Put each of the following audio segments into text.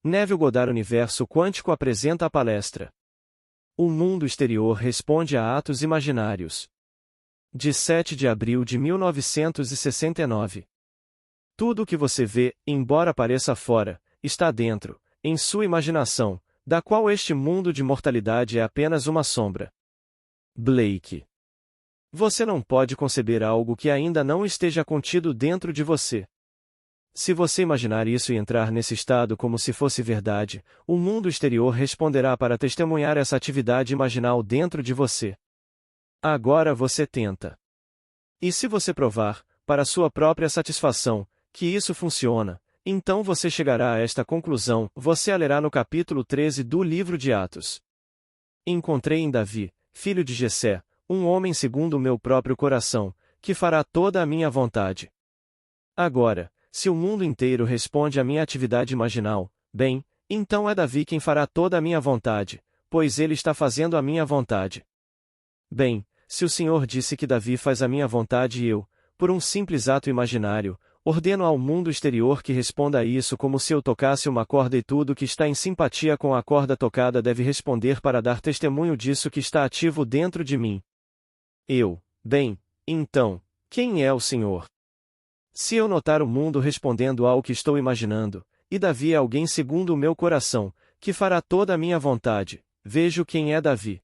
Neville Goddard. Universo quântico apresenta a palestra. O mundo exterior responde a atos imaginários. De 7 de abril de 1969. Tudo o que você vê, embora pareça fora, está dentro, em sua imaginação, da qual este mundo de mortalidade é apenas uma sombra. Blake. Você não pode conceber algo que ainda não esteja contido dentro de você. Se você imaginar isso e entrar nesse estado como se fosse verdade, o mundo exterior responderá para testemunhar essa atividade imaginal dentro de você. Agora você tenta. E se você provar, para sua própria satisfação, que isso funciona, então você chegará a esta conclusão. Você a lerá no capítulo 13 do livro de Atos. Encontrei em Davi, filho de Jessé, um homem segundo o meu próprio coração, que fará toda a minha vontade. Agora, se o mundo inteiro responde à minha atividade imaginal, bem, então é Davi quem fará toda a minha vontade, pois ele está fazendo a minha vontade. Bem, se o Senhor disse que Davi faz a minha vontade e eu, por um simples ato imaginário, ordeno ao mundo exterior que responda a isso como se eu tocasse uma corda e tudo que está em simpatia com a corda tocada deve responder para dar testemunho disso que está ativo dentro de mim. Bem, então, quem é o Senhor? Se eu notar o mundo respondendo ao que estou imaginando, e Davi é alguém segundo o meu coração, que fará toda a minha vontade, vejo quem é Davi.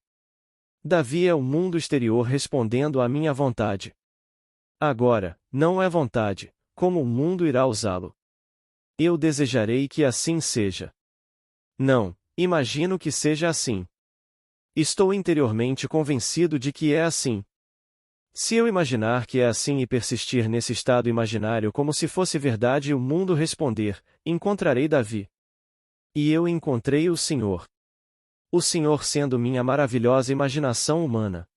Davi é o mundo exterior respondendo à minha vontade. Agora, não é vontade, como o mundo irá usá-lo. Eu desejarei que assim seja. Não, imagino que seja assim. Estou interiormente convencido de que é assim. Se eu imaginar que é assim e persistir nesse estado imaginário como se fosse verdade e o mundo responder, encontrarei Davi. E eu encontrei o Senhor. O Senhor sendo minha maravilhosa imaginação humana.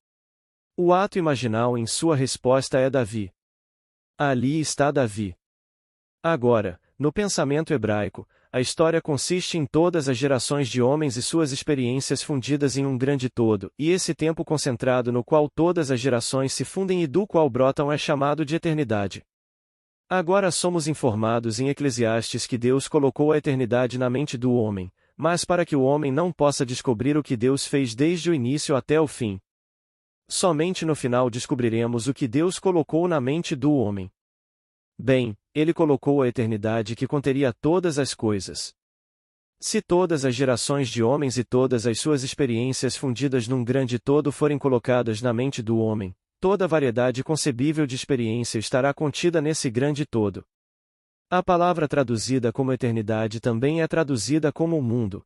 O ato imaginal em sua resposta é Davi. Ali está Davi. Agora, no pensamento hebraico, a história consiste em todas as gerações de homens e suas experiências fundidas em um grande todo, e esse tempo concentrado no qual todas as gerações se fundem e do qual brotam é chamado de eternidade. Agora somos informados em Eclesiastes que Deus colocou a eternidade na mente do homem, mas para que o homem não possa descobrir o que Deus fez desde o início até o fim. Somente no final descobriremos o que Deus colocou na mente do homem. Bem, ele colocou a eternidade que conteria todas as coisas. Se todas as gerações de homens e todas as suas experiências fundidas num grande todo forem colocadas na mente do homem, toda a variedade concebível de experiência estará contida nesse grande todo. A palavra traduzida como eternidade também é traduzida como o mundo.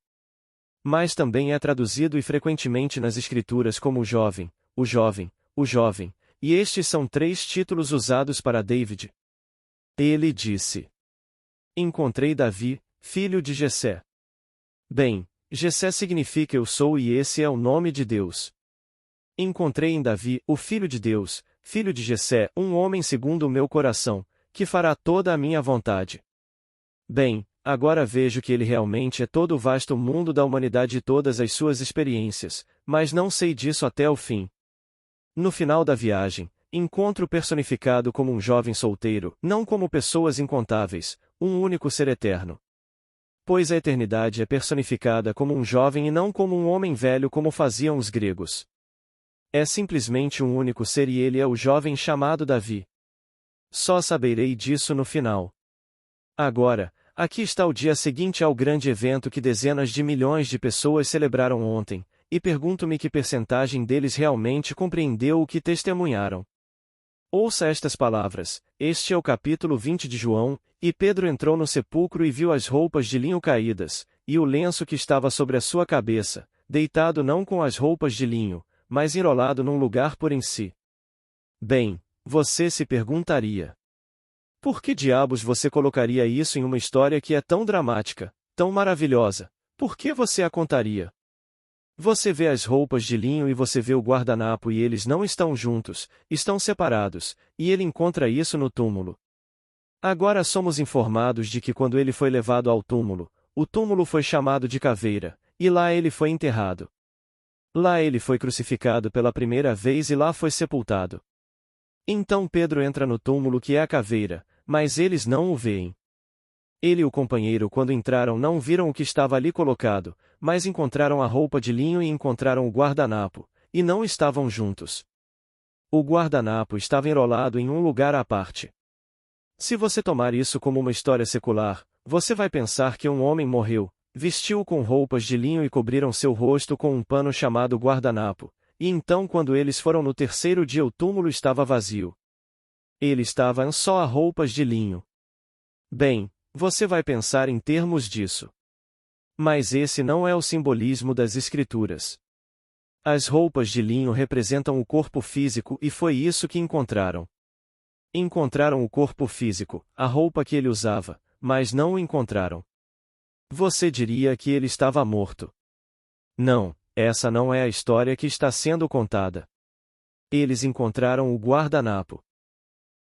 Mas também é traduzido e frequentemente nas Escrituras como o jovem, o jovem, o jovem, e estes são 3 títulos usados para David. Ele disse: Encontrei Davi, filho de Jessé. Bem, Jessé significa eu sou e esse é o nome de Deus. Encontrei em Davi, o filho de Deus, filho de Jessé, um homem segundo o meu coração, que fará toda a minha vontade. Bem, agora vejo que ele realmente é todo o vasto mundo da humanidade e todas as suas experiências, mas não sei disso até o fim. No final da viagem, encontro personificado como um jovem solteiro, não como pessoas incontáveis, um único ser eterno. Pois a eternidade é personificada como um jovem e não como um homem velho como faziam os gregos. É simplesmente um único ser e ele é o jovem chamado Davi. Só saberei disso no final. Agora, aqui está o dia seguinte ao grande evento que dezenas de milhões de pessoas celebraram ontem, e pergunto-me que percentagem deles realmente compreendeu o que testemunharam. Ouça estas palavras, este é o capítulo 20 de João, e Pedro entrou no sepulcro e viu as roupas de linho caídas, e o lenço que estava sobre a sua cabeça, deitado não com as roupas de linho, mas enrolado num lugar por em si. Bem, você se perguntaria: por que diabos você colocaria isso em uma história que é tão dramática, tão maravilhosa? Por que você a contaria? Você vê as roupas de linho e você vê o guardanapo e eles não estão juntos, estão separados, e ele encontra isso no túmulo. Agora somos informados de que quando ele foi levado ao túmulo, o túmulo foi chamado de caveira, e lá ele foi enterrado. Lá ele foi crucificado pela primeira vez e lá foi sepultado. Então Pedro entra no túmulo que é a caveira, mas eles não o veem. Ele e o companheiro, quando entraram, não viram o que estava ali colocado, mas encontraram a roupa de linho e encontraram o guardanapo, e não estavam juntos. O guardanapo estava enrolado em um lugar à parte. Se você tomar isso como uma história secular, você vai pensar que um homem morreu, vestiu-o com roupas de linho e cobriram seu rosto com um pano chamado guardanapo, e então quando eles foram no terceiro dia o túmulo estava vazio. Ele estava só a roupas de linho. Bem, você vai pensar em termos disso. Mas esse não é o simbolismo das Escrituras. As roupas de linho representam o corpo físico e foi isso que encontraram. Encontraram o corpo físico, a roupa que ele usava, mas não o encontraram. Você diria que ele estava morto. Não, essa não é a história que está sendo contada. Eles encontraram o guardanapo.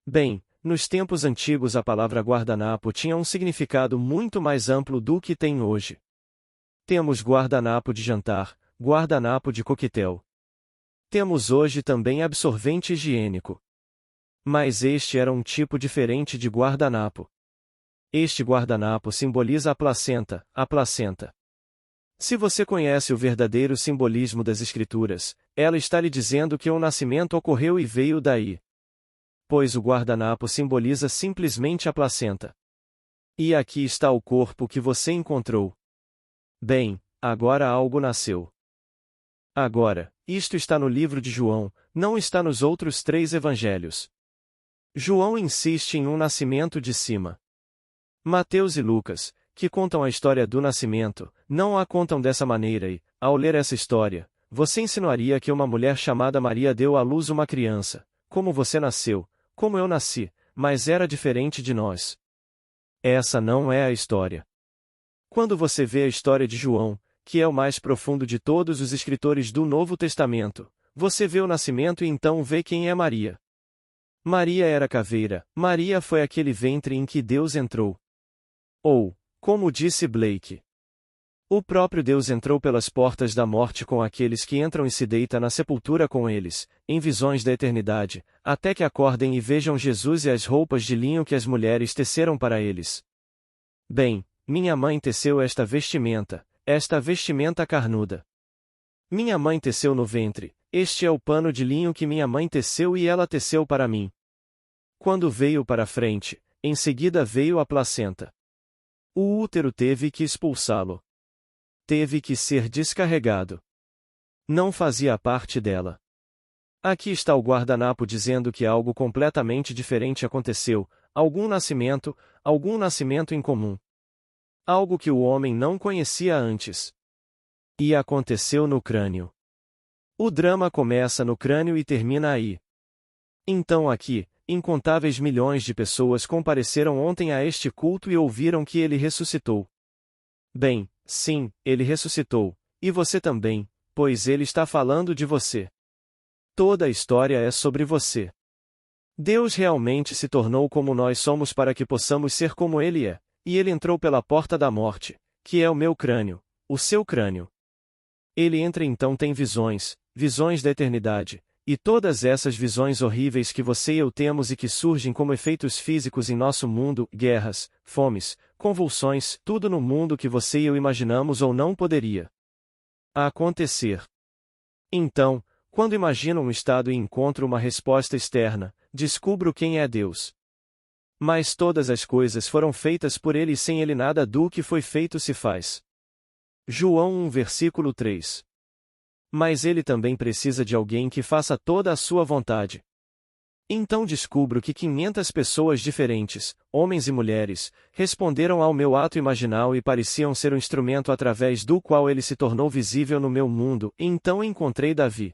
Bem, nos tempos antigos a palavra guardanapo tinha um significado muito mais amplo do que tem hoje. Temos guardanapo de jantar, guardanapo de coquetel. Temos hoje também absorvente higiênico. Mas este era um tipo diferente de guardanapo. Este guardanapo simboliza a placenta, a placenta. Se você conhece o verdadeiro simbolismo das Escrituras, ela está lhe dizendo que o nascimento ocorreu e veio daí. Pois o guardanapo simboliza simplesmente a placenta. E aqui está o corpo que você encontrou. Bem, agora algo nasceu. Agora, isto está no livro de João, não está nos outros 3 evangelhos. João insiste em um nascimento de cima. Mateus e Lucas, que contam a história do nascimento, não a contam dessa maneira e, ao ler essa história, você insinuaria que uma mulher chamada Maria deu à luz uma criança, como você nasceu, como eu nasci, mas era diferente de nós. Essa não é a história. Quando você vê a história de João, que é o mais profundo de todos os escritores do Novo Testamento, você vê o nascimento e então vê quem é Maria. Maria era caveira, Maria foi aquele ventre em que Deus entrou. Ou, como disse Blake, o próprio Deus entrou pelas portas da morte com aqueles que entram e se deita na sepultura com eles, em visões da eternidade, até que acordem e vejam Jesus e as roupas de linho que as mulheres teceram para eles. Bem, minha mãe teceu esta vestimenta carnuda. Minha mãe teceu no ventre, este é o pano de linho que minha mãe teceu e ela teceu para mim. Quando veio para frente, em seguida veio a placenta. O útero teve que expulsá-lo. Teve que ser descarregado. Não fazia parte dela. Aqui está o guardanapo dizendo que algo completamente diferente aconteceu, algum nascimento incomum. Algo que o homem não conhecia antes. E aconteceu no crânio. O drama começa no crânio e termina aí. Então aqui, incontáveis milhões de pessoas compareceram ontem a este culto e ouviram que ele ressuscitou. Bem, sim, ele ressuscitou, e você também, pois ele está falando de você. Toda a história é sobre você. Deus realmente se tornou como nós somos para que possamos ser como ele é, e ele entrou pela porta da morte, que é o meu crânio, o seu crânio. Ele entra e então tem visões da eternidade, e todas essas visões horríveis que você e eu temos e que surgem como efeitos físicos em nosso mundo, guerras, fomes, convulsões, tudo no mundo que você e eu imaginamos ou não poderia acontecer. Então, quando imagino um estado e encontro uma resposta externa, descubro quem é Deus. Mas todas as coisas foram feitas por ele e sem ele nada do que foi feito se faz. João 1 versículo 3. Mas ele também precisa de alguém que faça toda a sua vontade. Então descubro que 500 pessoas diferentes, homens e mulheres, responderam ao meu ato imaginal e pareciam ser o instrumento através do qual ele se tornou visível no meu mundo, e então encontrei Davi.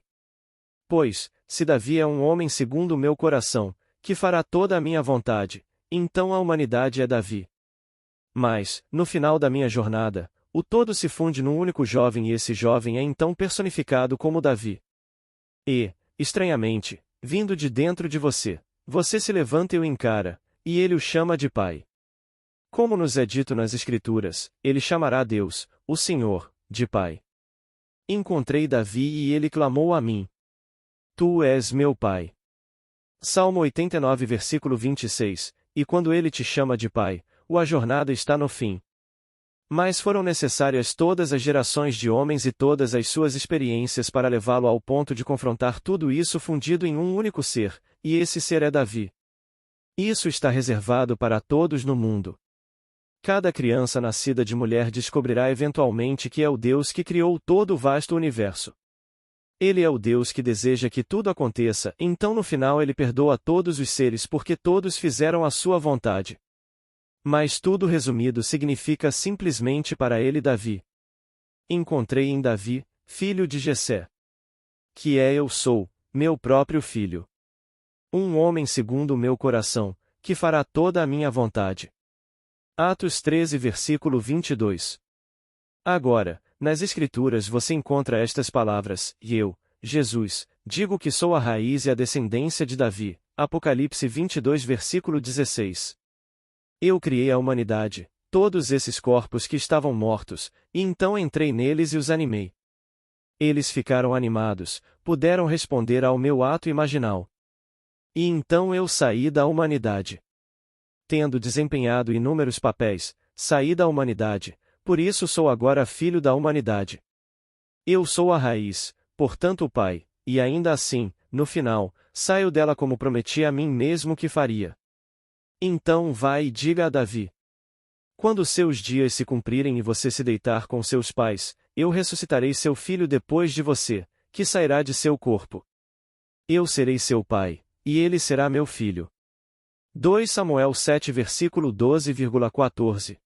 Pois, se Davi é um homem segundo o meu coração, que fará toda a minha vontade, então a humanidade é Davi. Mas, no final da minha jornada, o todo se funde num único jovem e esse jovem é então personificado como Davi. E, estranhamente, vindo de dentro de você, você se levanta e o encara, e ele o chama de Pai. Como nos é dito nas Escrituras, ele chamará Deus, o Senhor, de Pai. Encontrei Davi e ele clamou a mim. Tu és meu Pai. Salmo 89 versículo 26, e quando ele te chama de Pai, a jornada está no fim. Mas foram necessárias todas as gerações de homens e todas as suas experiências para levá-lo ao ponto de confrontar tudo isso fundido em um único ser, e esse ser é Davi. Isso está reservado para todos no mundo. Cada criança nascida de mulher descobrirá eventualmente que é o Deus que criou todo o vasto universo. Ele é o Deus que deseja que tudo aconteça, então no final ele perdoa todos os seres porque todos fizeram a sua vontade. Mas tudo resumido significa simplesmente para ele Davi. Encontrei em Davi, filho de Jessé. Que é eu sou, meu próprio filho. Um homem segundo o meu coração, que fará toda a minha vontade. Atos 13 versículo 22. Agora, nas Escrituras você encontra estas palavras, e eu, Jesus, digo que sou a raiz e a descendência de Davi, Apocalipse 22 versículo 16. Eu criei a humanidade, todos esses corpos que estavam mortos, e então entrei neles e os animei. Eles ficaram animados, puderam responder ao meu ato imaginal. E então eu saí da humanidade. Tendo desempenhado inúmeros papéis, saí da humanidade, por isso sou agora filho da humanidade. Eu sou a raiz, portanto o Pai, e ainda assim, no final, saio dela como prometi a mim mesmo que faria. Então vai e diga a Davi: quando seus dias se cumprirem e você se deitar com seus pais, eu ressuscitarei seu filho depois de você, que sairá de seu corpo. Eu serei seu pai, e ele será meu filho. 2 Samuel 7 versículo 12,14.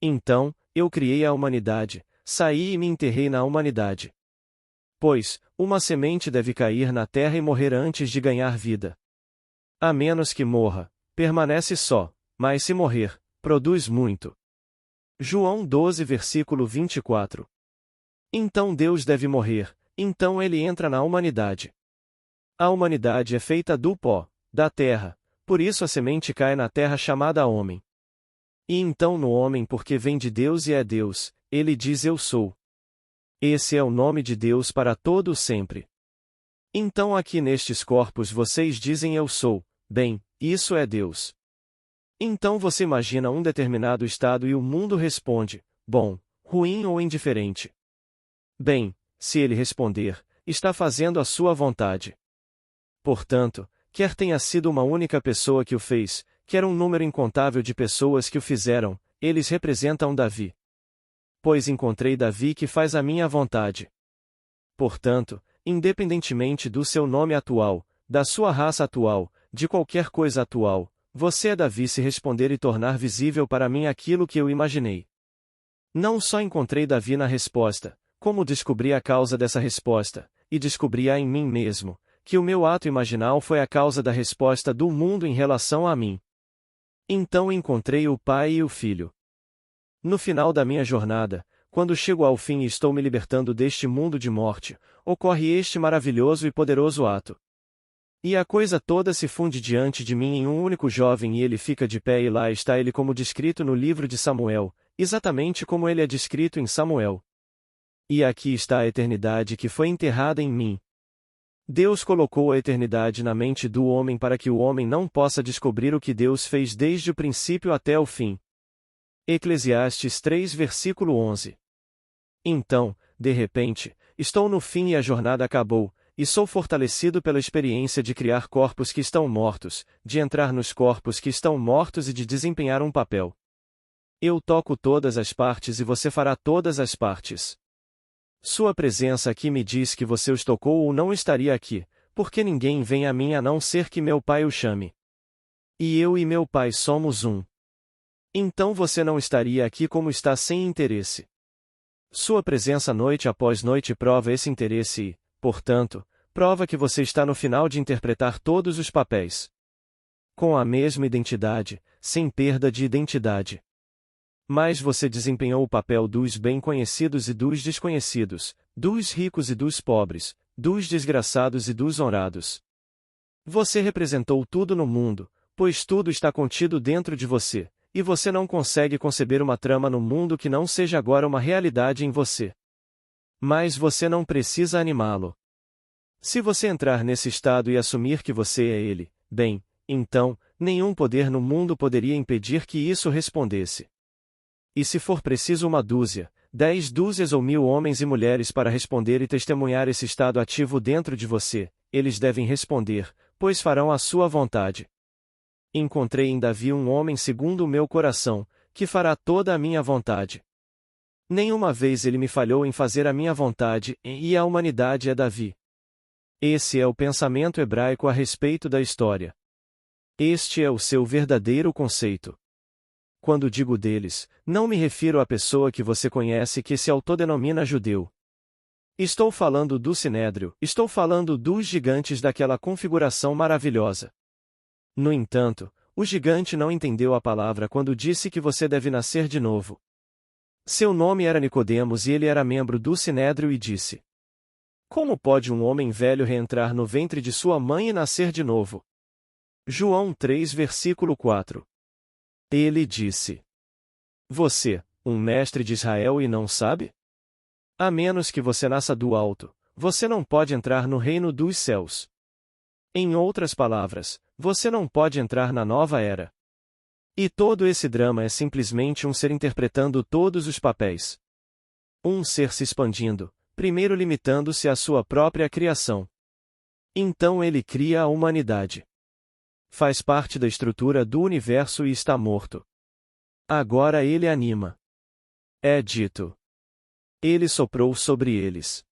Então, eu criei a humanidade, saí e me enterrei na humanidade. Pois, uma semente deve cair na terra e morrer antes de ganhar vida. A menos que morra, permanece só, mas se morrer, produz muito. João 12 versículo 24. Então Deus deve morrer, então ele entra na humanidade. A humanidade é feita do pó, da terra, por isso a semente cai na terra chamada homem. E então no homem porque vem de Deus e é Deus, ele diz eu sou. Esse é o nome de Deus para todo o sempre. Então aqui nestes corpos vocês dizem eu sou, bem, isso é Deus. Então você imagina um determinado estado e o mundo responde, bom, ruim ou indiferente. Bem, se ele responder, está fazendo a sua vontade. Portanto, quer tenha sido uma única pessoa que o fez, quer um número incontável de pessoas que o fizeram, eles representam Davi. Pois encontrei Davi que faz a minha vontade. Portanto, independentemente do seu nome atual, da sua raça atual, de qualquer coisa atual, você é Davi se responder e tornar visível para mim aquilo que eu imaginei. Não só encontrei Davi na resposta, como descobri a causa dessa resposta, e descobri-a em mim mesmo, que o meu ato imaginal foi a causa da resposta do mundo em relação a mim. Então encontrei o Pai e o Filho. No final da minha jornada, quando chego ao fim e estou me libertando deste mundo de morte, ocorre este maravilhoso e poderoso ato. E a coisa toda se funde diante de mim em um único jovem e ele fica de pé e lá está ele como descrito no livro de Samuel, exatamente como ele é descrito em Samuel. E aqui está a eternidade que foi enterrada em mim. Deus colocou a eternidade na mente do homem para que o homem não possa descobrir o que Deus fez desde o princípio até o fim. Eclesiastes 3 versículo 11. Então, de repente, estou no fim e a jornada acabou, e sou fortalecido pela experiência de criar corpos que estão mortos, de entrar nos corpos que estão mortos e de desempenhar um papel. Eu toco todas as partes e você fará todas as partes. Sua presença aqui me diz que você os tocou ou não estaria aqui, porque ninguém vem a mim a não ser que meu Pai o chame. E eu e meu Pai somos um. Então você não estaria aqui como está sem interesse. Sua presença noite após noite prova esse interesse e, portanto, prova que você está no final de interpretar todos os papéis. Com a mesma identidade, sem perda de identidade. Mas você desempenhou o papel dos bem-conhecidos e dos desconhecidos, dos ricos e dos pobres, dos desgraçados e dos honrados. Você representou tudo no mundo, pois tudo está contido dentro de você, e você não consegue conceber uma trama no mundo que não seja agora uma realidade em você. Mas você não precisa animá-lo. Se você entrar nesse estado e assumir que você é ele, bem, então, Nenhum poder no mundo poderia impedir que isso respondesse. E se for preciso 1 dúzia, 10 dúzias ou 1000 homens e mulheres para responder e testemunhar esse estado ativo dentro de você, eles devem responder, pois farão a sua vontade. Encontrei em Davi um homem segundo o meu coração, que fará toda a minha vontade. Nenhuma vez ele me falhou em fazer a minha vontade, e a humanidade é Davi. Esse é o pensamento hebraico a respeito da história. Este é o seu verdadeiro conceito. Quando digo deles, não me refiro à pessoa que você conhece que se autodenomina judeu. Estou falando do Sinédrio, estou falando dos gigantes daquela configuração maravilhosa. No entanto, o gigante não entendeu a palavra quando disse que você deve nascer de novo. Seu nome era Nicodemos e ele era membro do Sinédrio e disse: Como pode um homem velho reentrar no ventre de sua mãe e nascer de novo? João 3 versículo 4. Ele disse: Você, um mestre de Israel e não sabe? A menos que você nasça do alto, você não pode entrar no reino dos céus. Em outras palavras, você não pode entrar na nova era. E todo esse drama é simplesmente um ser interpretando todos os papéis. Um ser se expandindo, primeiro limitando-se à sua própria criação. Então ele cria a humanidade. Faz parte da estrutura do universo e está morto. Agora ele anima. É dito. Ele soprou sobre eles.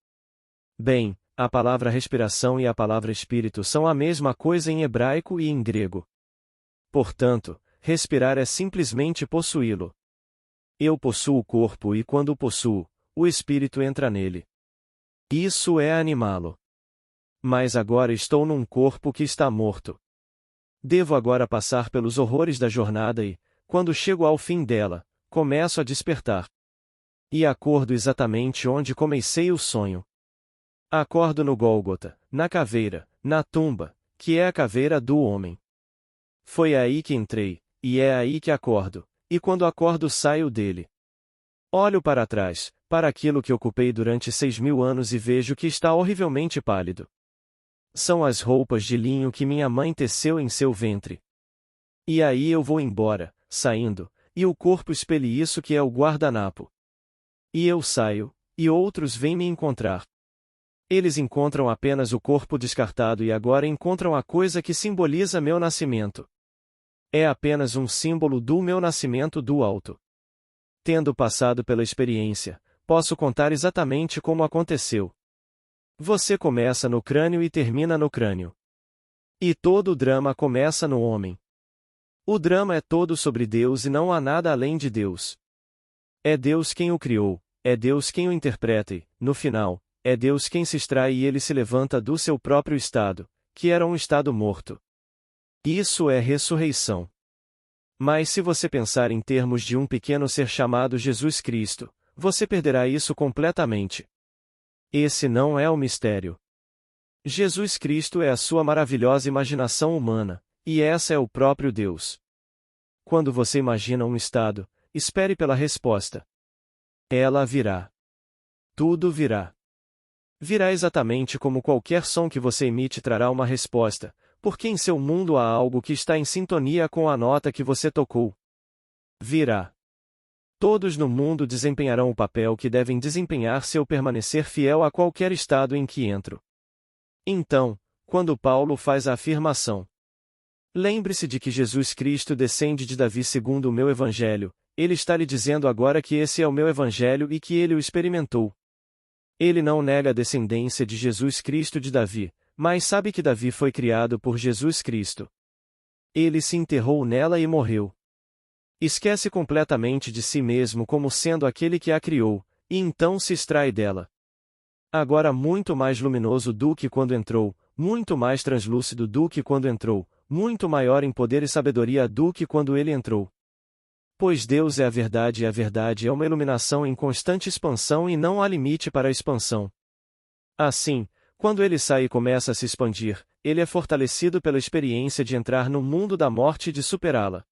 Bem, a palavra respiração e a palavra espírito são a mesma coisa em hebraico e em grego. Portanto, respirar é simplesmente possuí-lo. Eu possuo o corpo e quando o possuo, o espírito entra nele. Isso é animá-lo. Mas agora estou num corpo que está morto. Devo agora passar pelos horrores da jornada e, quando chego ao fim dela, começo a despertar. E acordo exatamente onde comecei o sonho. Acordo no Gólgota, na caveira, na tumba, que é a caveira do homem. Foi aí que entrei, e é aí que acordo, e quando acordo saio dele. Olho para trás, para aquilo que ocupei durante 6.000 anos e vejo que está horrivelmente pálido. São as roupas de linho que minha mãe teceu em seu ventre. E aí eu vou embora, saindo, e o corpo espelha isso que é o guardanapo. E eu saio, e outros vêm me encontrar. Eles encontram apenas o corpo descartado e agora encontram a coisa que simboliza meu nascimento. É apenas um símbolo do meu nascimento do alto. Tendo passado pela experiência, posso contar exatamente como aconteceu. Você começa no crânio e termina no crânio. E todo o drama começa no homem. O drama é todo sobre Deus e não há nada além de Deus. É Deus quem o criou, é Deus quem o interpreta e, no final, é Deus quem se extrai e ele se levanta do seu próprio estado, que era um estado morto. Isso é ressurreição. Mas se você pensar em termos de um pequeno ser chamado Jesus Cristo, você perderá isso completamente. Esse não é o mistério. Jesus Cristo é a sua maravilhosa imaginação humana, e essa é o próprio Deus. Quando você imagina um estado, espere pela resposta. Ela virá. Tudo virá. Virá exatamente como qualquer som que você emite trará uma resposta, porque em seu mundo há algo que está em sintonia com a nota que você tocou. Virá. Todos no mundo desempenharão o papel que devem desempenhar se eu permanecer fiel a qualquer estado em que entro. Então, quando Paulo faz a afirmação: lembre-se de que Jesus Cristo descende de Davi segundo o meu evangelho, ele está lhe dizendo agora que esse é o meu evangelho e que ele o experimentou. Ele não nega a descendência de Jesus Cristo de Davi, mas sabe que Davi foi criado por Jesus Cristo. Ele se enterrou nela e morreu. Esquece completamente de si mesmo como sendo aquele que a criou, e então se extrai dela. Agora muito mais luminoso do que quando entrou, muito mais translúcido do que quando entrou, muito maior em poder e sabedoria do que quando ele entrou. Pois Deus é a verdade e a verdade é uma iluminação em constante expansão e não há limite para a expansão. Assim, quando ele sai e começa a se expandir, ele é fortalecido pela experiência de entrar no mundo da morte e de superá-la.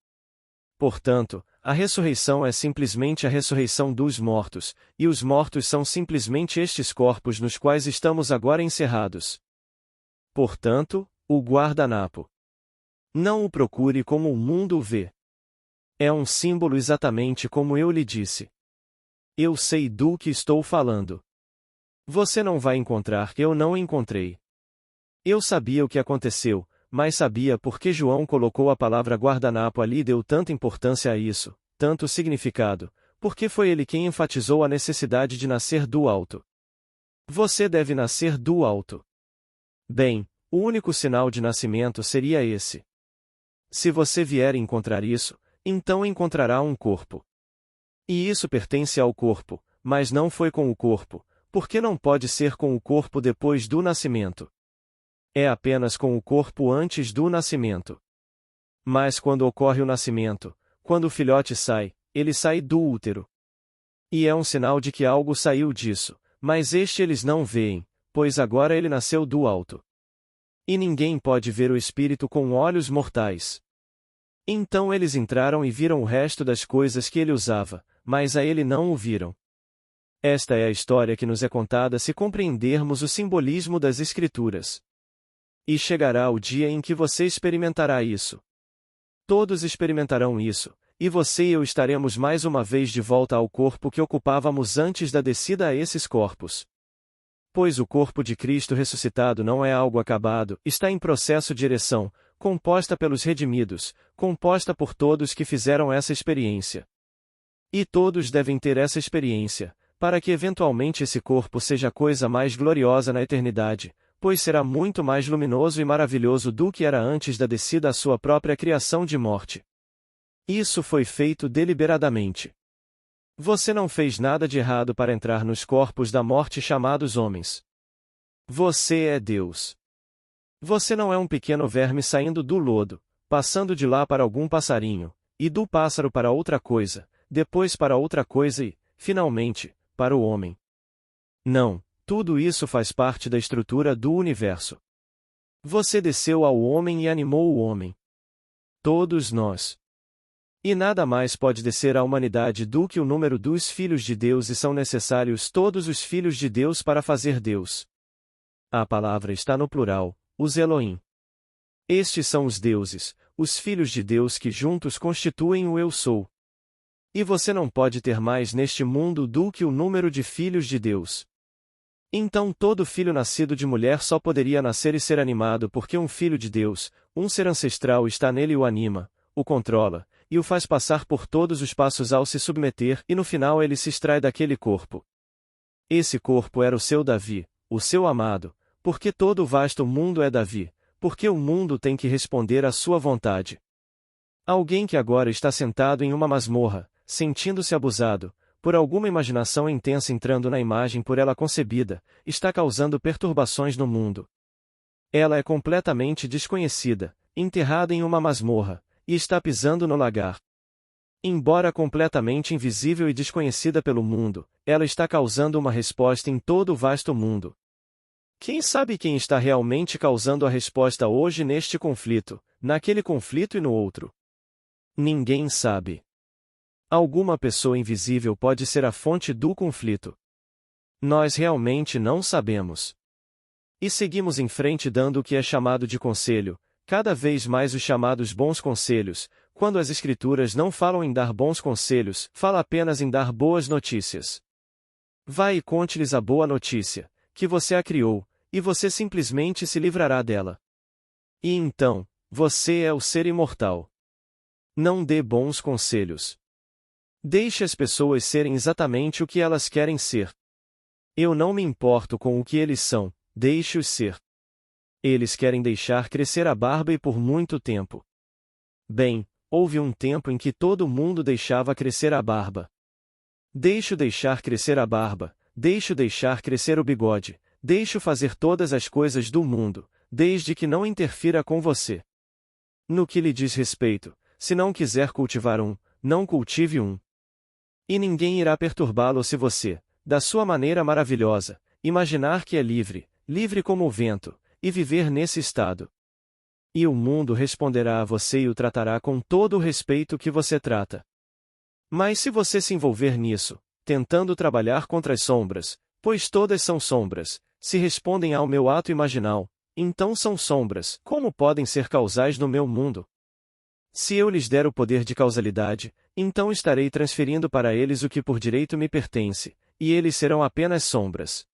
Portanto, a ressurreição é simplesmente a ressurreição dos mortos, e os mortos são simplesmente estes corpos nos quais estamos agora encerrados. Portanto, o guardanapo. Não o procure como o mundo o vê. É um símbolo exatamente como eu lhe disse. Eu sei do que estou falando. Você não vai encontrar, eu não encontrei. Eu sabia o que aconteceu, mas sabia por que João colocou a palavra guardanapo ali e deu tanta importância a isso, tanto significado, porque foi ele quem enfatizou a necessidade de nascer do alto. Você deve nascer do alto. Bem, o único sinal de nascimento seria esse. Se você vier encontrar isso, então encontrará um corpo. E isso pertence ao corpo, mas não foi com o corpo, porque não pode ser com o corpo depois do nascimento. É apenas com o corpo antes do nascimento. Mas quando ocorre o nascimento, quando o filhote sai, ele sai do útero. E é um sinal de que algo saiu disso, mas eles não veem, pois agora ele nasceu do alto. E ninguém pode ver o espírito com olhos mortais. Então eles entraram e viram o resto das coisas que ele usava, mas a ele não o viram. Esta é a história que nos é contada se compreendermos o simbolismo das Escrituras. E chegará o dia em que você experimentará isso. Todos experimentarão isso, e você e eu estaremos mais uma vez de volta ao corpo que ocupávamos antes da descida a esses corpos. Pois o corpo de Cristo ressuscitado não é algo acabado, está em processo de ereção, composta pelos redimidos, composta por todos que fizeram essa experiência. E todos devem ter essa experiência, para que eventualmente esse corpo seja a coisa mais gloriosa na eternidade, pois será muito mais luminoso e maravilhoso do que era antes da descida à sua própria criação de morte. Isso foi feito deliberadamente. Você não fez nada de errado para entrar nos corpos da morte chamados homens. Você é Deus. Você não é um pequeno verme saindo do lodo, passando de lá para algum passarinho, e do pássaro para outra coisa, depois para outra coisa e, finalmente, para o homem. Não, tudo isso faz parte da estrutura do universo. Você desceu ao homem e animou o homem. Todos nós. E nada mais pode descer à humanidade do que o número dos filhos de Deus e são necessários todos os filhos de Deus para fazer Deus. A palavra está no plural, os Elohim. Estes são os deuses, os filhos de Deus que juntos constituem o Eu Sou. E você não pode ter mais neste mundo do que o número de filhos de Deus. Então todo filho nascido de mulher só poderia nascer e ser animado porque um filho de Deus, um ser ancestral está nele e o anima, o controla, e o faz passar por todos os passos ao se submeter e no final ele se extrai daquele corpo. Esse corpo era o seu Davi, o seu amado, porque todo o vasto mundo é Davi, porque o mundo tem que responder à sua vontade. Alguém que agora está sentado em uma masmorra, sentindo-se abusado, por alguma imaginação intensa entrando na imagem por ela concebida, está causando perturbações no mundo. Ela é completamente desconhecida, enterrada em uma masmorra, e está pisando no lagar. Embora completamente invisível e desconhecida pelo mundo, ela está causando uma resposta em todo o vasto mundo. Quem sabe quem está realmente causando a resposta hoje neste conflito, naquele conflito e no outro? Ninguém sabe. Alguma pessoa invisível pode ser a fonte do conflito. Nós realmente não sabemos. E seguimos em frente dando o que é chamado de conselho, cada vez mais os chamados bons conselhos, quando as Escrituras não falam em dar bons conselhos, fala apenas em dar boas notícias. Vai e conte-lhes a boa notícia, que você a criou, e você simplesmente se livrará dela. E então, você é o ser imortal. Não dê bons conselhos. Deixe as pessoas serem exatamente o que elas querem ser. Eu não me importo com o que eles são, deixe-os ser. Eles querem deixar crescer a barba e por muito tempo. Bem, houve um tempo em que todo mundo deixava crescer a barba. Deixe-o deixar crescer a barba, deixe-o deixar crescer o bigode, deixe-o fazer todas as coisas do mundo, desde que não interfira com você. No que lhe diz respeito, se não quiser cultivar não cultive um. E ninguém irá perturbá-lo se você, da sua maneira maravilhosa, imaginar que é livre, livre como o vento, e viver nesse estado. E o mundo responderá a você e o tratará com todo o respeito que você trata. Mas se você se envolver nisso, tentando trabalhar contra as sombras, pois todas são sombras, se respondem ao meu ato imaginal, então são sombras, como podem ser causais no meu mundo? Se eu lhes der o poder de causalidade, então estarei transferindo para eles o que por direito me pertence, e eles serão apenas sombras.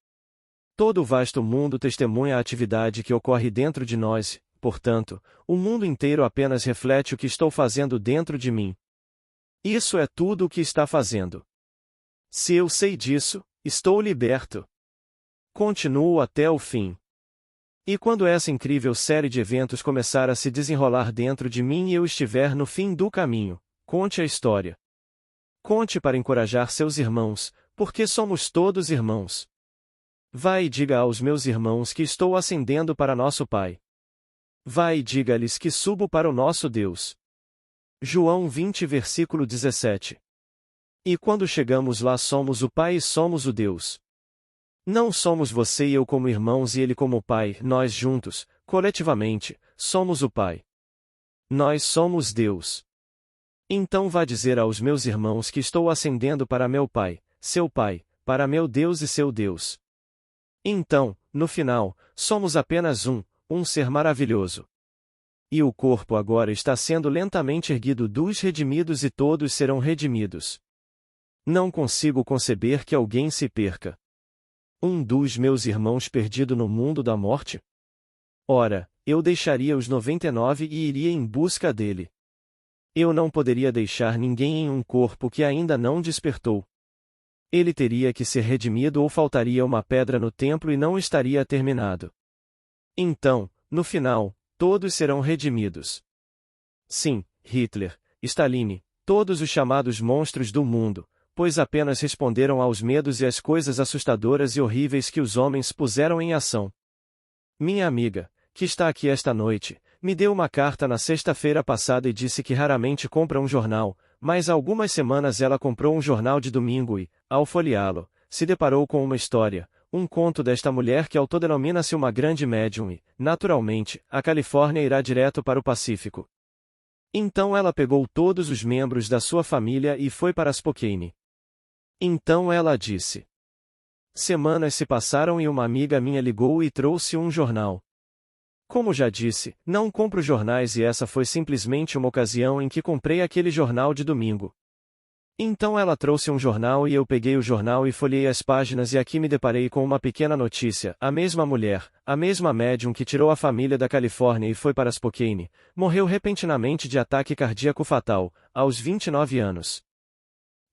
Todo o vasto mundo testemunha a atividade que ocorre dentro de nós, portanto, o mundo inteiro apenas reflete o que estou fazendo dentro de mim. Isso é tudo o que está fazendo. Se eu sei disso, estou liberto. Continuo até o fim. E quando essa incrível série de eventos começar a se desenrolar dentro de mim e eu estiver no fim do caminho, conte a história. Conte para encorajar seus irmãos, porque somos todos irmãos. Vá e diga aos meus irmãos que estou ascendendo para nosso Pai. Vá e diga-lhes que subo para o nosso Deus. João 20 versículo 17. E quando chegamos lá somos o Pai e somos o Deus. Não somos você e eu como irmãos e ele como Pai, nós juntos, coletivamente, somos o Pai. Nós somos Deus. Então vá dizer aos meus irmãos que estou ascendendo para meu Pai, seu Pai, para meu Deus e seu Deus. Então, no final, somos apenas um ser maravilhoso. E o corpo agora está sendo lentamente erguido dos redimidos e todos serão redimidos. Não consigo conceber que alguém se perca. Um dos meus irmãos perdido no mundo da morte? Ora, eu deixaria os 99 e iria em busca dele. Eu não poderia deixar ninguém em um corpo que ainda não despertou. Ele teria que ser redimido ou faltaria uma pedra no templo e não estaria terminado. Então, no final, todos serão redimidos. Sim, Hitler, Stalin, todos os chamados monstros do mundo, pois apenas responderam aos medos e às coisas assustadoras e horríveis que os homens puseram em ação. Minha amiga, que está aqui esta noite, me deu uma carta na sexta-feira passada e disse que raramente compra um jornal, mas há algumas semanas ela comprou um jornal de domingo e, ao folheá-lo, se deparou com uma história, um conto desta mulher que autodenomina-se uma grande médium e, naturalmente, a Califórnia irá direto para o Pacífico. Então ela pegou todos os membros da sua família e foi para Spokane. Então ela disse. Semanas se passaram e uma amiga minha ligou e trouxe um jornal. Como já disse, não compro jornais e essa foi simplesmente uma ocasião em que comprei aquele jornal de domingo. Então ela trouxe um jornal e eu peguei o jornal e folhei as páginas e aqui me deparei com uma pequena notícia. A mesma mulher, a mesma médium que tirou a família da Califórnia e foi para Spokane, morreu repentinamente de ataque cardíaco fatal, aos 29 anos.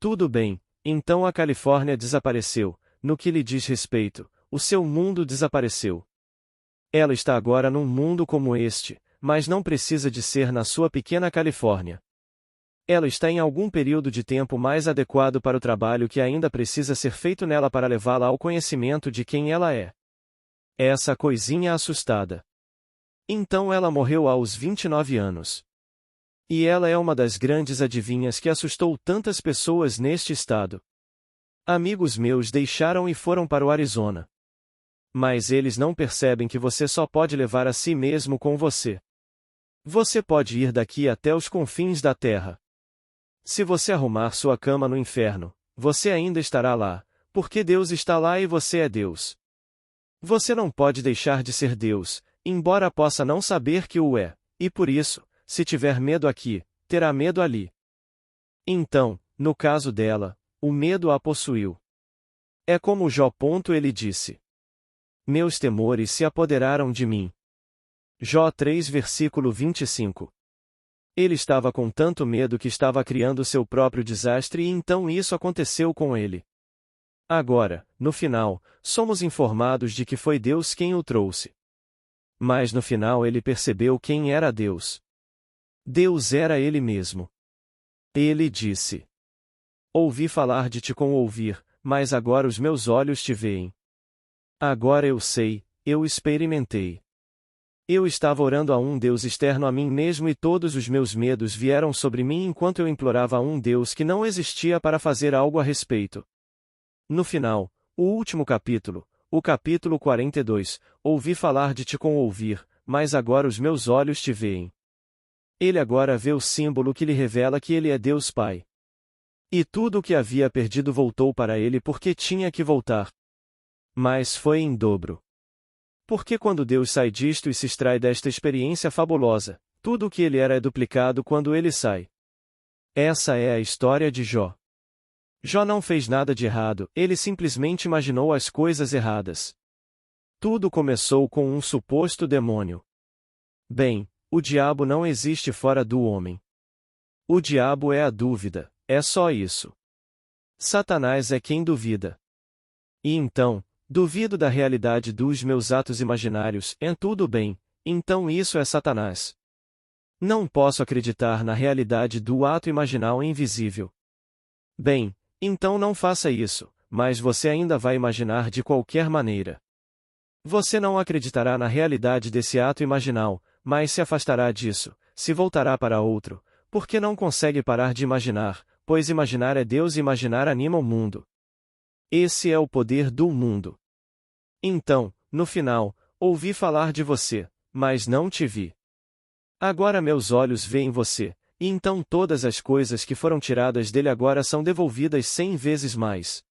Tudo bem. Então a Califórnia desapareceu, no que lhe diz respeito, o seu mundo desapareceu. Ela está agora num mundo como este, mas não precisa de ser na sua pequena Califórnia. Ela está em algum período de tempo mais adequado para o trabalho que ainda precisa ser feito nela para levá-la ao conhecimento de quem ela é. Essa coisinha assustada. Então ela morreu aos 29 anos. E ela é uma das grandes adivinhas que assustou tantas pessoas neste estado. Amigos meus deixaram e foram para o Arizona. Mas eles não percebem que você só pode levar a si mesmo com você. Você pode ir daqui até os confins da terra. Se você arrumar sua cama no inferno, você ainda estará lá, porque Deus está lá e você é Deus. Você não pode deixar de ser Deus, embora possa não saber que o é, e por isso, se tiver medo aqui, terá medo ali. Então, no caso dela, o medo a possuiu. É como Jó. Ele disse. Meus temores se apoderaram de mim. Jó 3 versículo 25. Ele estava com tanto medo que estava criando seu próprio desastre e então isso aconteceu com ele. Agora, no final, somos informados de que foi Deus quem o trouxe. Mas no final ele percebeu quem era Deus. Deus era ele mesmo. Ele disse. Ouvi falar de ti com ouvir, mas agora os meus olhos te veem. Agora eu sei, eu experimentei. Eu estava orando a um Deus externo a mim mesmo e todos os meus medos vieram sobre mim enquanto eu implorava a um Deus que não existia para fazer algo a respeito. No final, o último capítulo, o capítulo 42, ouvi falar de ti com ouvir, mas agora os meus olhos te veem. Ele agora vê o símbolo que lhe revela que ele é Deus Pai. E tudo o que havia perdido voltou para ele porque tinha que voltar. Mas foi em dobro. Porque quando Deus sai disto e se extrai desta experiência fabulosa, tudo o que ele era é duplicado quando ele sai. Essa é a história de Jó. Jó não fez nada de errado, ele simplesmente imaginou as coisas erradas. Tudo começou com um suposto demônio. Bem, o diabo não existe fora do homem. O diabo é a dúvida, é só isso. Satanás é quem duvida. E então, duvido da realidade dos meus atos imaginários, tudo bem, então isso é Satanás. Não posso acreditar na realidade do ato imaginal invisível. Bem, então não faça isso, mas você ainda vai imaginar de qualquer maneira. Você não acreditará na realidade desse ato imaginal, mas se afastará disso, se voltará para outro, porque não consegue parar de imaginar, pois imaginar é Deus e imaginar anima o mundo. Esse é o poder do mundo. Então, no final, ouvi falar de você, mas não te vi. Agora meus olhos veem você, e então todas as coisas que foram tiradas dele agora são devolvidas 100 vezes mais.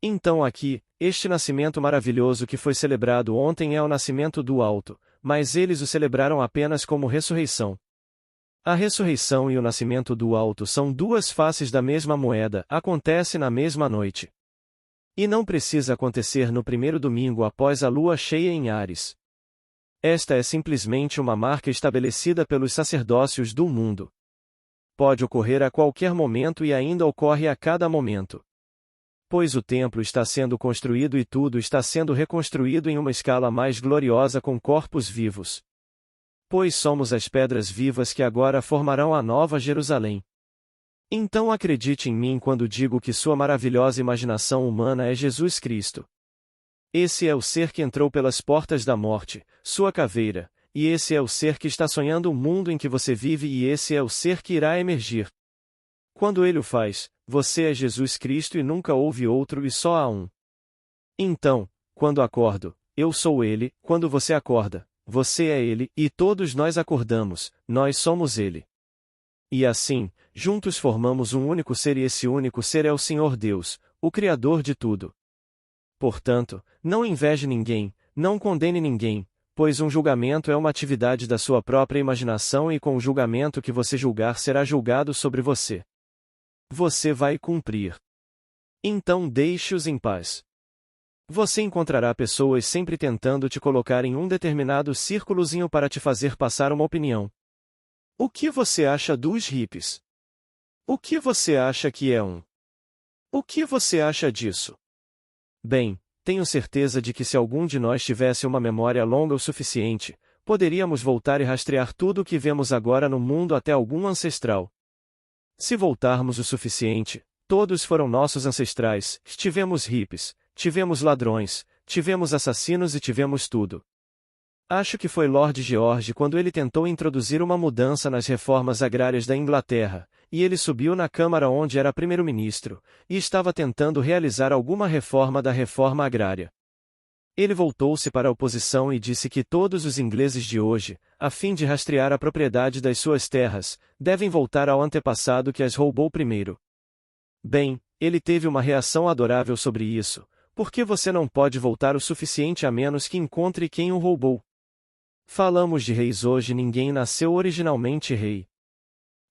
Então aqui, este nascimento maravilhoso que foi celebrado ontem é o nascimento do alto, mas eles o celebraram apenas como ressurreição. A ressurreição e o nascimento do alto são duas faces da mesma moeda, acontece na mesma noite. E não precisa acontecer no primeiro domingo após a lua cheia em Áries. Esta é simplesmente uma marca estabelecida pelos sacerdócios do mundo. Pode ocorrer a qualquer momento e ainda ocorre a cada momento. Pois o templo está sendo construído e tudo está sendo reconstruído em uma escala mais gloriosa com corpos vivos. Pois somos as pedras vivas que agora formarão a nova Jerusalém. Então acredite em mim quando digo que sua maravilhosa imaginação humana é Jesus Cristo. Esse é o ser que entrou pelas portas da morte, sua caveira, e esse é o ser que está sonhando o mundo em que você vive e esse é o ser que irá emergir. Quando ele o faz, você é Jesus Cristo e nunca houve outro e só há um. Então, quando acordo, eu sou ele, quando você acorda, você é ele, e todos nós acordamos, nós somos ele. E assim, juntos formamos um único ser e esse único ser é o Senhor Deus, o Criador de tudo. Portanto, não inveje ninguém, não condene ninguém, pois um julgamento é uma atividade da sua própria imaginação e com o julgamento que você julgar será julgado sobre você. Você vai cumprir. Então deixe-os em paz. Você encontrará pessoas sempre tentando te colocar em um determinado círculozinho para te fazer passar uma opinião. O que você acha dos hippies? O que você acha que é um? O que você acha disso? Bem, tenho certeza de que se algum de nós tivesse uma memória longa o suficiente, poderíamos voltar e rastrear tudo o que vemos agora no mundo até algum ancestral. Se voltarmos o suficiente, todos foram nossos ancestrais, tivemos hippies, tivemos ladrões, tivemos assassinos e tivemos tudo. Acho que foi Lord George quando ele tentou introduzir uma mudança nas reformas agrárias da Inglaterra, e ele subiu na Câmara onde era primeiro-ministro, e estava tentando realizar alguma reforma da reforma agrária. Ele voltou-se para a oposição e disse que todos os ingleses de hoje, a fim de rastrear a propriedade das suas terras, devem voltar ao antepassado que as roubou primeiro. Bem, ele teve uma reação adorável sobre isso, porque você não pode voltar o suficiente a menos que encontre quem o roubou. Falamos de reis hoje, ninguém nasceu originalmente rei.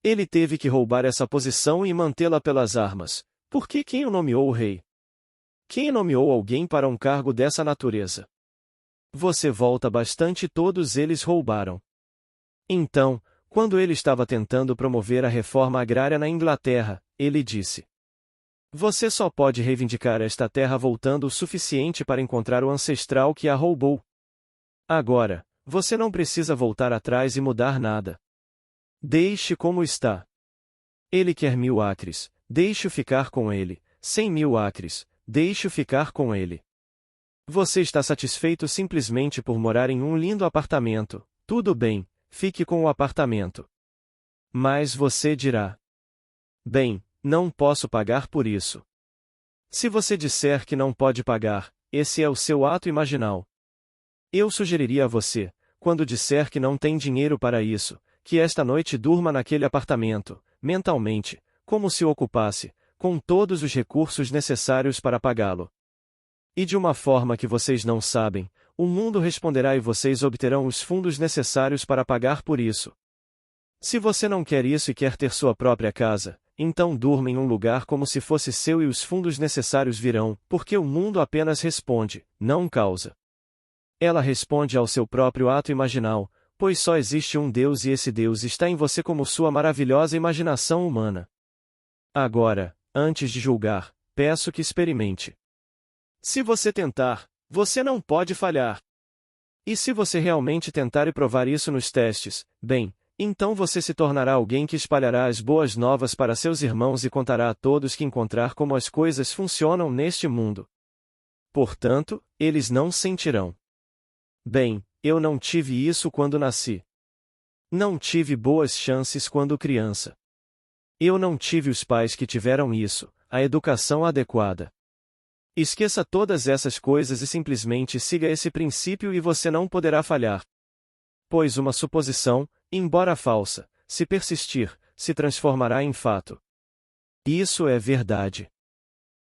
Ele teve que roubar essa posição e mantê-la pelas armas, porque quem o nomeou rei? Quem nomeou alguém para um cargo dessa natureza? Você volta bastante, todos eles roubaram. Então, quando ele estava tentando promover a reforma agrária na Inglaterra, ele disse: você só pode reivindicar esta terra voltando o suficiente para encontrar o ancestral que a roubou. Agora, você não precisa voltar atrás e mudar nada. Deixe como está. Ele quer 1000 acres, deixe-o ficar com ele, 100.000 acres, deixe-o ficar com ele. Você está satisfeito simplesmente por morar em um lindo apartamento, tudo bem, fique com o apartamento. Mas você dirá: bem, não posso pagar por isso. Se você disser que não pode pagar, esse é o seu ato imaginal. Eu sugeriria a você, quando disser que não tem dinheiro para isso, que esta noite durma naquele apartamento, mentalmente, como se o ocupasse, com todos os recursos necessários para pagá-lo. E de uma forma que vocês não sabem, o mundo responderá e vocês obterão os fundos necessários para pagar por isso. Se você não quer isso e quer ter sua própria casa, então durma em um lugar como se fosse seu e os fundos necessários virão, porque o mundo apenas responde, não causa. Ela responde ao seu próprio ato imaginal, pois só existe um Deus e esse Deus está em você como sua maravilhosa imaginação humana. Agora, antes de julgar, peço que experimente. Se você tentar, você não pode falhar. E se você realmente tentar e provar isso nos testes, bem, então você se tornará alguém que espalhará as boas novas para seus irmãos e contará a todos que encontrar como as coisas funcionam neste mundo. Portanto, eles não sentirão. Bem, eu não tive isso quando nasci. Não tive boas chances quando criança. Eu não tive os pais que tiveram isso, a educação adequada. Esqueça todas essas coisas e simplesmente siga esse princípio e você não poderá falhar. Pois uma suposição, embora falsa, se persistir, se transformará em fato. Isso é verdade.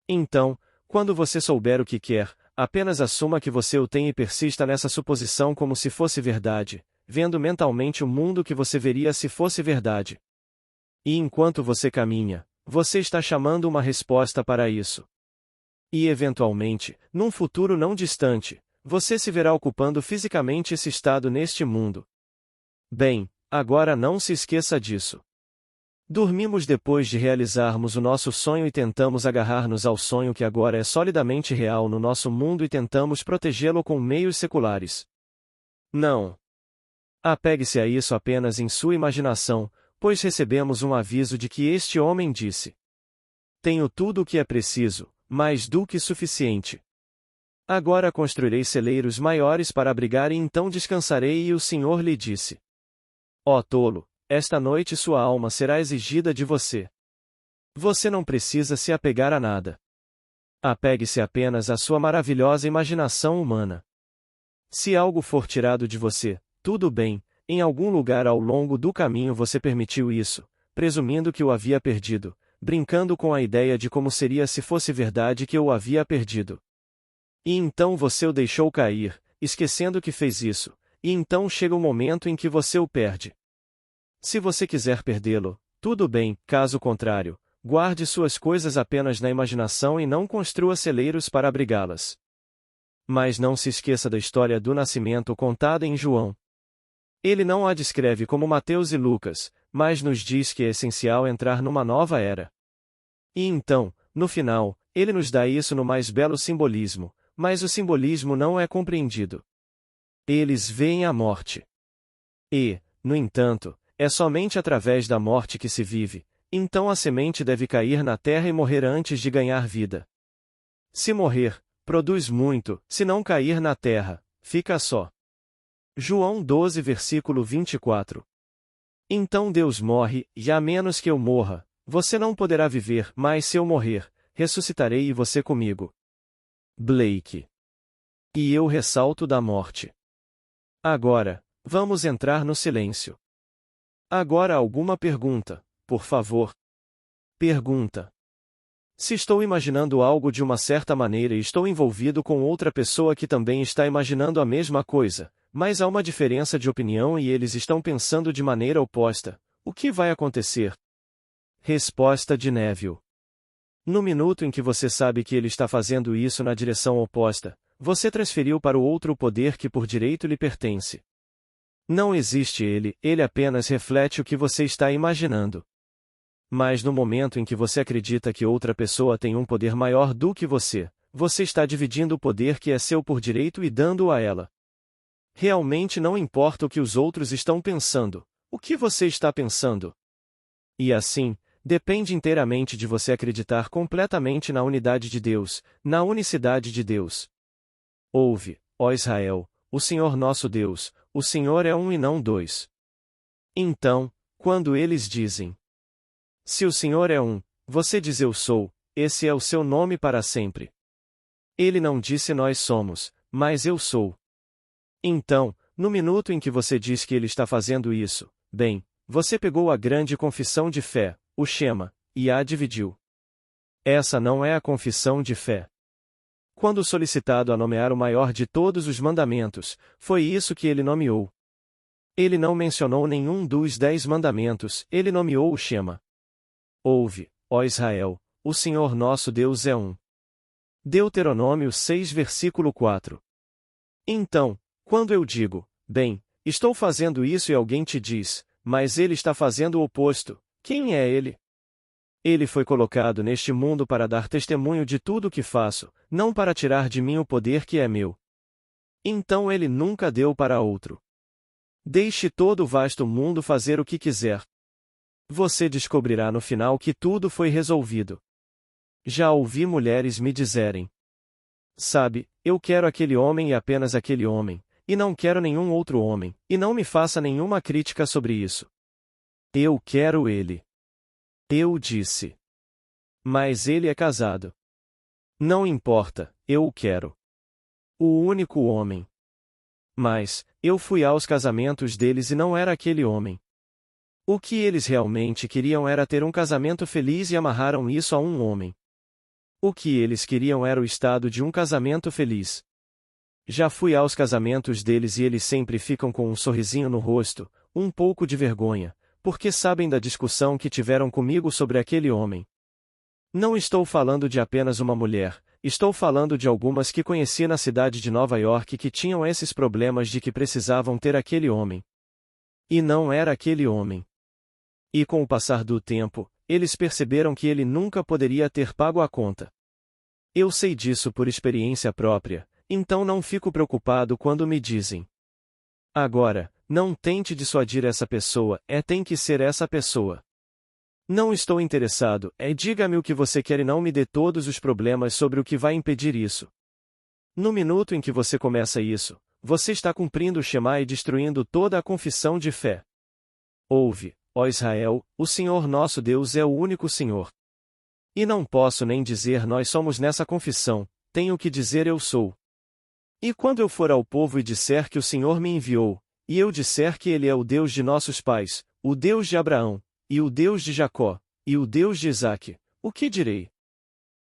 Então, quando você souber o que quer, apenas assuma que você o tem e persista nessa suposição como se fosse verdade, vendo mentalmente o mundo que você veria se fosse verdade. E enquanto você caminha, você está chamando uma resposta para isso. E eventualmente, num futuro não distante, você se verá ocupando fisicamente esse estado neste mundo. Bem, agora não se esqueça disso. Dormimos depois de realizarmos o nosso sonho e tentamos agarrar-nos ao sonho que agora é solidamente real no nosso mundo e tentamos protegê-lo com meios seculares. Não. Apegue-se a isso apenas em sua imaginação, pois recebemos um aviso de que este homem disse: tenho tudo o que é preciso, mais do que suficiente. Agora construirei celeiros maiores para abrigar e então descansarei. E o Senhor lhe disse: ó tolo, esta noite sua alma será exigida de você. Você não precisa se apegar a nada. Apegue-se apenas à sua maravilhosa imaginação humana. Se algo for tirado de você, tudo bem, em algum lugar ao longo do caminho você permitiu isso, presumindo que o havia perdido, brincando com a ideia de como seria se fosse verdade que o havia perdido. E então você o deixou cair, esquecendo que fez isso, e então chega o momento em que você o perde. Se você quiser perdê-lo, tudo bem, caso contrário, guarde suas coisas apenas na imaginação e não construa celeiros para abrigá-las. Mas não se esqueça da história do nascimento contada em João. Ele não a descreve como Mateus e Lucas, mas nos diz que é essencial entrar numa nova era. E então, no final, ele nos dá isso no mais belo simbolismo, mas o simbolismo não é compreendido. Eles veem a morte. E, no entanto, é somente através da morte que se vive, então a semente deve cair na terra e morrer antes de ganhar vida. Se morrer, produz muito, se não cair na terra, fica só. João 12 versículo 24. Então Deus morre, e a menos que eu morra, você não poderá viver, mas se eu morrer, ressuscitarei e você comigo. Blake. E eu ressalto da morte. Agora, vamos entrar no silêncio. Agora alguma pergunta, por favor. Pergunta. Se estou imaginando algo de uma certa maneira e estou envolvido com outra pessoa que também está imaginando a mesma coisa, mas há uma diferença de opinião e eles estão pensando de maneira oposta, o que vai acontecer? Resposta de Neville. No minuto em que você sabe que ele está fazendo isso na direção oposta, você transferiu para o outro o poder que por direito lhe pertence. Não existe ele apenas reflete o que você está imaginando. Mas no momento em que você acredita que outra pessoa tem um poder maior do que você está dividindo o poder que é seu por direito e dando-o a ela. Realmente não importa o que os outros estão pensando, o que você está pensando. E assim, depende inteiramente de você acreditar completamente na unidade de Deus, na unicidade de Deus. Ouve, ó Israel, o Senhor nosso Deus, o Senhor é um e não dois. Então, quando eles dizem: se o Senhor é um, você diz eu sou, esse é o seu nome para sempre. Ele não disse nós somos, mas eu sou. Então, no minuto em que você diz que ele está fazendo isso, bem, você pegou a grande confissão de fé, o Shema, e a dividiu. Essa não é a confissão de fé. Quando solicitado a nomear o maior de todos os mandamentos, foi isso que ele nomeou. Ele não mencionou nenhum dos 10 mandamentos, ele nomeou o Shema. Ouve, ó Israel, o Senhor nosso Deus é um. Deuteronômio 6 versículo 4. Então, quando eu digo, bem, estou fazendo isso e alguém te diz, mas ele está fazendo o oposto, quem é ele? Ele foi colocado neste mundo para dar testemunho de tudo o que faço, não para tirar de mim o poder que é meu. Então ele nunca deu para outro. Deixe todo o vasto mundo fazer o que quiser. Você descobrirá no final que tudo foi resolvido. Já ouvi mulheres me dizerem: sabe, eu quero aquele homem e apenas aquele homem, e não quero nenhum outro homem, e não me faça nenhuma crítica sobre isso. Eu quero ele. Eu disse. Mas ele é casado. Não importa, eu o quero. O único homem. Mas, eu fui aos casamentos deles e não era aquele homem. O que eles realmente queriam era ter um casamento feliz e amarraram isso a um homem. O que eles queriam era o estado de um casamento feliz. Já fui aos casamentos deles e eles sempre ficam com um sorrisinho no rosto, um pouco de vergonha, porque sabem da discussão que tiveram comigo sobre aquele homem. Não estou falando de apenas uma mulher, estou falando de algumas que conheci na cidade de Nova York que tinham esses problemas de que precisavam ter aquele homem. E não era aquele homem. E com o passar do tempo, eles perceberam que ele nunca poderia ter pago a conta. Eu sei disso por experiência própria, então não fico preocupado quando me dizem: agora, não tente dissuadir essa pessoa, tem que ser essa pessoa. Não estou interessado, diga-me o que você quer e não me dê todos os problemas sobre o que vai impedir isso. No minuto em que você começa isso, você está cumprindo o Shema e destruindo toda a confissão de fé. Ouve, ó Israel, o Senhor nosso Deus é o único Senhor. E não posso nem dizer nós somos nessa confissão, tenho que dizer eu sou. E quando eu for ao povo e disser que o Senhor me enviou, e eu disser que Ele é o Deus de nossos pais, o Deus de Abraão, e o Deus de Jacó, e o Deus de Isaque, o que direi?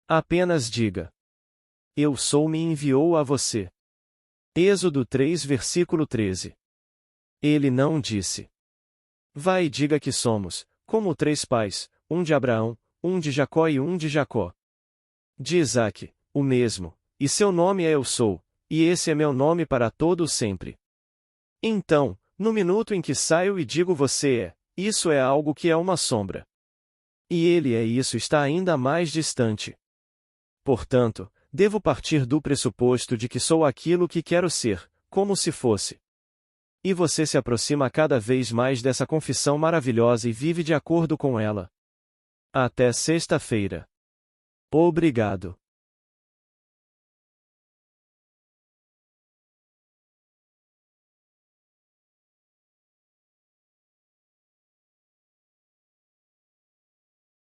Apenas diga: eu sou me enviou a você. Êxodo 3 versículo 13. Ele não disse: vai e diga que somos, como 3 pais, um de Abraão, um de Jacó e um de Jacó. De Isaque, o mesmo, e seu nome é Eu Sou, e esse é meu nome para todo o sempre. Então, no minuto em que saio e digo você é, isso é algo que é uma sombra. E ele é isso está ainda mais distante. Portanto, devo partir do pressuposto de que sou aquilo que quero ser, como se fosse. E você se aproxima cada vez mais dessa confissão maravilhosa e vive de acordo com ela. Até sexta-feira. Obrigado.